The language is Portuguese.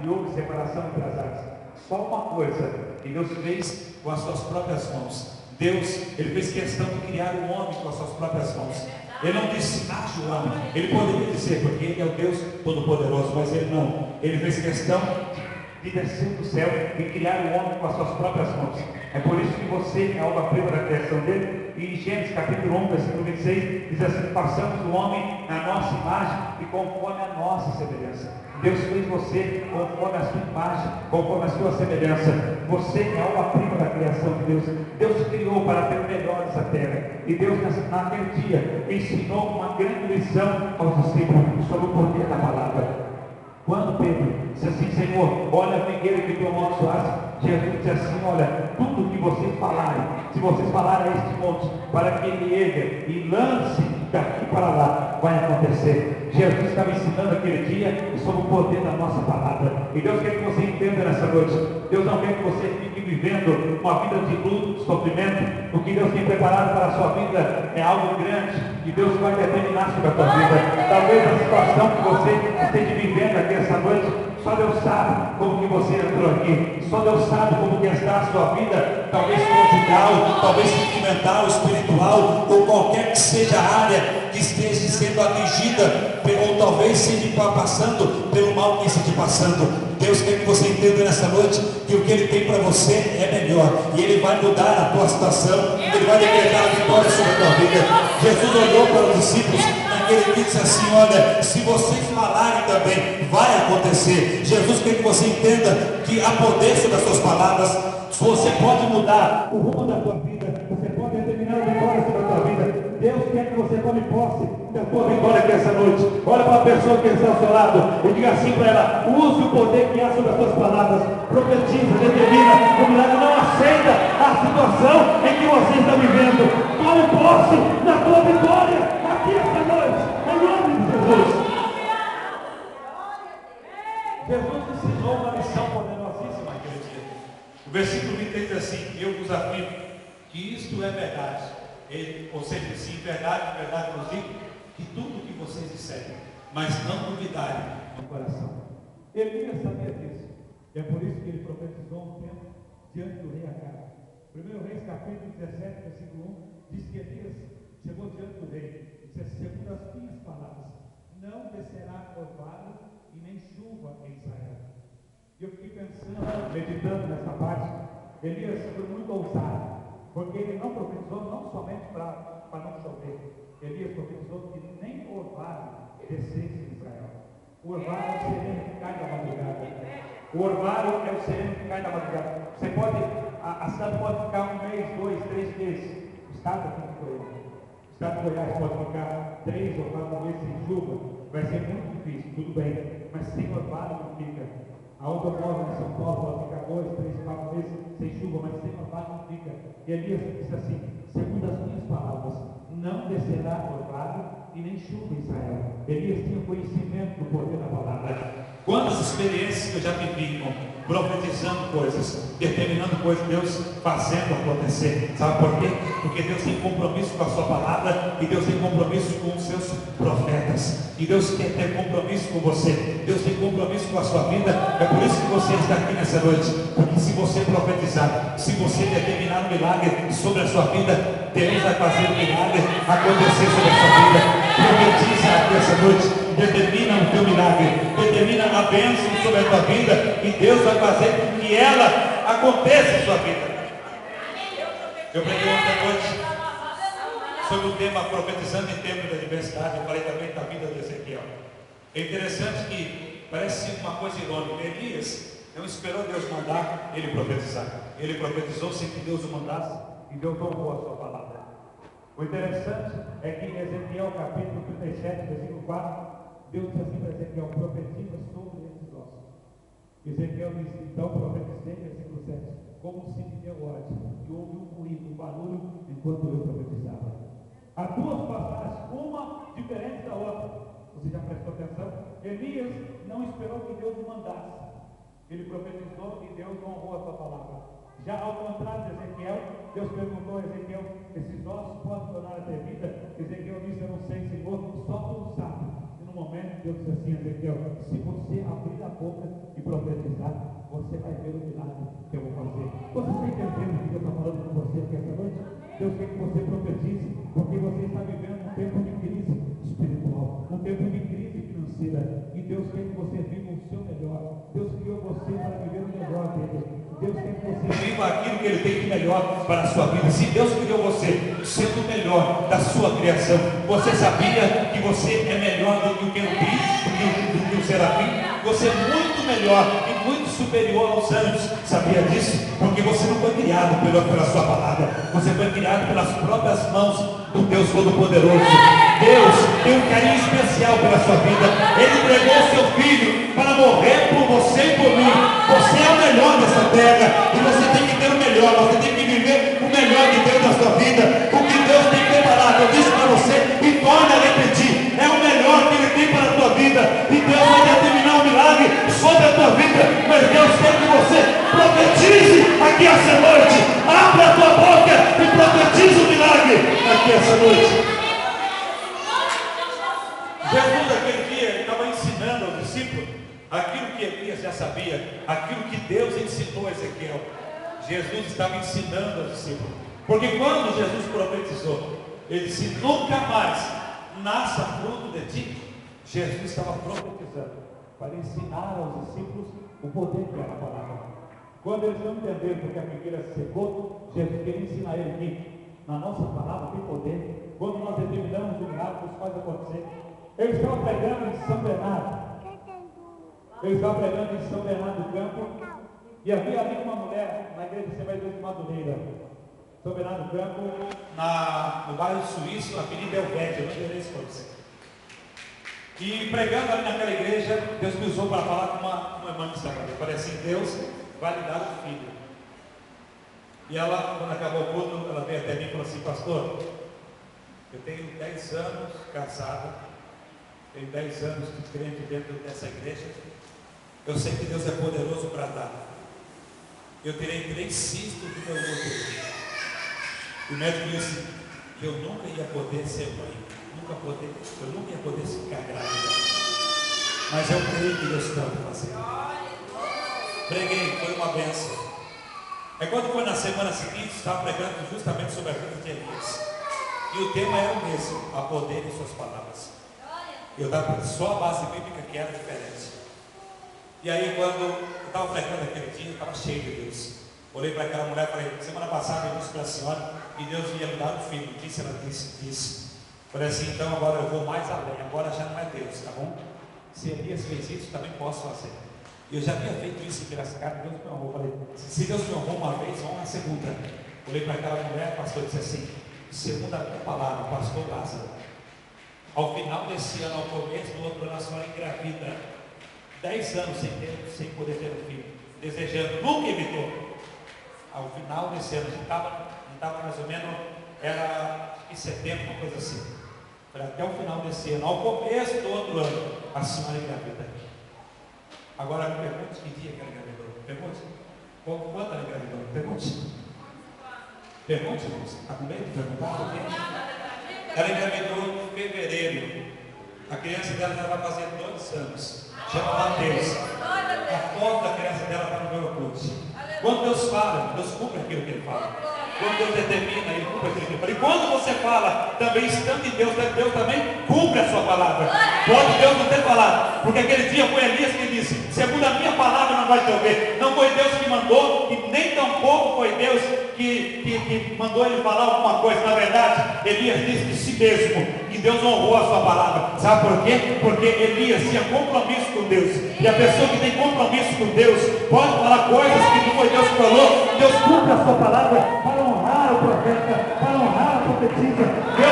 e houve separação entre as águas. Só uma coisa que Deus fez com as suas próprias mãos. Deus, Ele fez questão de criar o homem com as suas próprias mãos. Ele não disse, haja o homem. Ele poderia dizer, porque Ele é o Deus Todo-Poderoso, mas Ele não. Ele fez questão de descer do céu e criar o homem com as suas próprias mãos. É por isso que você é obra-prima da criação dele. E em Gênesis capítulo 1, versículo 26, diz assim: façamos o homem na nossa imagem e conforme a nossa semelhança. Deus fez você conforme a sua imagem, conforme a sua semelhança. Você é obra-prima da criação de Deus. Deus criou para ter o melhor dessa terra. E Deus, naquele dia, ensinou uma grande lição aos discípulos sobre o poder da palavra. Quando Pedro disse assim: Senhor, olha a figueira que tu amaldiçoaste, Jesus disse assim: olha, tudo que vocês falarem, se vocês falarem a este monte, para que ele erga e lance daqui para lá, vai acontecer. Jesus estava ensinando aquele dia sobre o poder da nossa palavra. E Deus quer que você entenda nessa noite. Deus não quer que você fique vivendo uma vida de luto, de sofrimento. O que Deus tem preparado para a sua vida é algo grande, e Deus vai determinar sobre a tua vida. Talvez a situação que você esteja vivendo aqui essa noite, só Deus sabe como que você entrou aqui. Só Deus sabe como que está a sua vida, talvez conjugal, talvez sentimental, espiritual, ou qualquer que seja a área que esteja sendo atingida, ou talvez esteja passando pelo mal que esteja passando. Deus quer que você entenda nessa noite que o que Ele tem para você é melhor, e Ele vai mudar a tua situação, Ele vai decretar a vitória sobre a tua vida. Jesus olhou para os discípulos naquele dia e disse assim: olha, se vocês falarem também, vai acontecer. Jesus quer que você entenda que há poder sobre as suas palavras. Você pode mudar o rumo da tua vida, você pode determinar a vitória sobre a tua vida. Deus quer que você tome posse da tua vitória aqui essa noite. Olha para a pessoa que está ao seu lado e diga assim para ela: use o poder que há sobre as tuas palavras. Profetiza, determina o milagre. Não aceita a situação em que você está vivendo. Tome posse da tua vitória aqui essa noite, em nome de Jesus. Jesus ensinou uma lição poderosíssima aquele dia. O versículo 23 diz assim: eu vos afirmo que isto é verdade. Ou seja, sim, verdade, verdade vos digo, que tudo que vocês disserem, mas não duvidarem no coração. Elias sabia disso. E é por isso que ele profetizou um tempo diante do rei Acabe. 1 Reis capítulo 17, versículo 1, diz que Elias chegou diante do rei e disse assim: segundo as minhas palavras, não descerá orvalho e nem chuva em Israel. E eu fiquei pensando, meditando nessa parte. Elias foi muito ousado, porque ele não profetizou não somente para não chover. Elias profetizou que nem orvalho descesse em Israel. O orvalho é o sereno que cai da madrugada. O orvalho é o sereno que cai da madrugada. Você pode, a cidade pode ficar 1 mês, 2, 3 meses. O estado aqui de Goiás, o estado de Goiás pode ficar 3 ou 4 meses sem chuva. Vai ser muito difícil, tudo bem, mas sem orvalho não fica. A outra prova em São Paulo pode ficar 2, 3, 4 meses sem chuva, mas sem orvalho não fica. E Elias disse assim: segundo as minhas palavras, não descerá orvalho e nem chuva em Israel. Elias tinha conhecimento do poder da palavra. Quantas experiências que eu já vivi profetizando coisas, determinando coisas, Deus fazendo acontecer. Sabe por quê? Porque Deus tem compromisso com a sua palavra, e Deus tem compromisso com os seus profetas, e Deus quer ter compromisso com você. Deus tem compromisso com a sua vida. É por isso que você está aqui nessa noite, porque se você profetizar, se você determinar um milagre sobre a sua vida, Deus vai fazer o milagre acontecer sobre a sua vida. Profetiza aqui essa noite, determina o teu milagre, determina a bênção sobre a tua vida, e Deus vai fazer com que ela aconteça em sua vida. Eu preguei ontem à noite sobre o tema profetizando em tempo de adversidade. Eu falei também da vida de Ezequiel. É interessante que parece uma coisa irônica. Elias não esperou Deus mandar ele profetizar. Ele profetizou sem que Deus o mandasse, e Deus honrou a sua palavra. O interessante é que em Ezequiel capítulo 37, versículo 4, Deus diz assim para Ezequiel: profetiza sobre esses ossos. Ezequiel diz: então profetizei, versículo 7, como se me deu ordem, que houve um ruído, um barulho, enquanto eu profetizava. Há duas passagens, uma diferente da outra. Você já prestou atenção? Elias não esperou que Deus o mandasse. Ele profetizou e Deus honrou a sua palavra. Já ao contrário de Ezequiel, Deus perguntou a Ezequiel: esses ossos podem tornar a ter vida? Ezequiel disse: eu não sei, Senhor, só tu sabes. No momento, Deus disse assim, Ezequiel, se você abrir a boca e profetizar, você vai ver o milagre que eu vou fazer. Você está entendendo o que Deus está falando com você aqui essa noite? Deus quer que você profetize, porque você está vivendo um tempo de crise espiritual, um tempo de crise financeira, e Deus quer que você viva o seu melhor. Deus criou você para viver o melhor dele. Deus quer que você viva aquilo que Ele tem de melhor para a sua vida. Se Deus criou você sendo o melhor da sua criação, você sabia que você é melhor do que o querubim, do que o serafim? Você é muito melhor e muito superior aos anjos. Sabia disso? Porque você não foi criado pela sua palavra, você foi criado pelas próprias mãos do Deus Todo-Poderoso. Deus tem um carinho especial pela sua vida. Ele entregou o seu filho para morrer por você e por mim. Você é o melhor dessa terra e você tem que ter o melhor. Você tem que viver o melhor de Deus na sua vida. O que Deus tem preparado, eu disse para você e torna a repetir, é o melhor que Ele tem para a tua vida. E Deus vai determinar um milagre sobre a tua vida. Mas Deus quer que você profetize aqui essa noite. Abra a tua boca e profetize o milagre aqui essa noite. Jesus naquele dia estava ensinando aos discípulos aquilo que Elias já sabia, aquilo que Deus ensinou a Ezequiel. Jesus estava ensinando aos discípulos, porque quando Jesus profetizou, Ele disse, nunca mais nasça fruto de ti. Jesus estava profetizando para ensinar aos discípulos o poder que era a palavra. Quando eles não entenderam porque a figueira se secou, Jesus queria ensinar ele que na nossa palavra tem poder. Quando nós determinamos o milagre, isso faz acontecer. Eles estavam pregando em São Bernardo. Eles estavam pregando em São Bernardo do Campo. E havia ali uma mulher na igreja de Assembleia de Madureira. São Bernardo do Campo, no bairro Suíço, na Avenida Helvétia, não endereço para você. E pregando ali naquela igreja, Deus me usou para falar com uma irmã que estava ali. Eu falei assim, Deus vai lhe dar um filho. E ela, quando acabou o culto, ela veio até mim e falou assim, pastor, eu tenho 10 anos casada, tenho 10 anos de crente dentro dessa igreja, eu sei que Deus é poderoso para dar. Eu terei 3 cistos do meu útero. O médico disse que eu nunca ia poder ser mãe, eu nunca ia poder ficar grávida. Mas eu creio que Deus pode fazer. Preguei, foi uma bênção. Aí quando foi na semana seguinte, estava pregando justamente sobre a vida de Elias. E o tema era o mesmo, a poder em suas palavras. Eu dava só a base bíblica que era diferente. E aí quando eu estava pregando aquele dia, eu estava cheio de Deus. Olhei para aquela mulher e falei, semana passada eu disse para a senhora que Deus ia me dar um filho. Disse, ela disse. Falei assim, então agora eu vou mais além, agora já não é Deus, tá bom? Se Elias fez isso, também posso fazer. Eu já havia feito isso em Piracicaba, Deus me honrou. Falei, se Deus me honrou uma vez, vamos na segunda. Olhei para aquela mulher, o pastor disse assim, segundo a minha palavra, pastor Lázaro, ao final desse ano, ao começo do outro ano, a senhora engravida, 10 anos sem poder ter um filho, desejando, nunca evitou. Ao final desse ano, estava mais ou menos, era em setembro, uma coisa assim. Falei, até o final desse ano, ao começo do outro ano, a senhora engravida. Agora me pergunte que dia que ela engravidou. Pergunte. Quando ela engravidou? Pergunte. Pergunte, irmãos. Está com medo de perguntar? Ela engravidou em fevereiro. A criança dela já vai fazer 2 anos. Chama Mateus. A foto da criança dela está no meu orkut. Quando Deus fala, Deus cumpre aquilo que Ele fala. Quando Deus determina, Ele cumpre aquilo que Ele fala. E quando você fala, também estando em Deus também cumpre a sua palavra. Pode Deus não ter falado, porque aquele dia foi Elias que disse, segundo a minha palavra não vai chover. Não foi Deus que mandou, e nem tampouco foi Deus que mandou ele falar alguma coisa. Na verdade, Elias disse de si mesmo, e Deus honrou a sua palavra. Sabe por quê? Porque Elias tinha compromisso com Deus, e a pessoa que tem compromisso com Deus pode falar coisas que não foi Deus que falou. Deus cumpre a sua palavra para honrar o profeta, para honrar a profetisa. Deus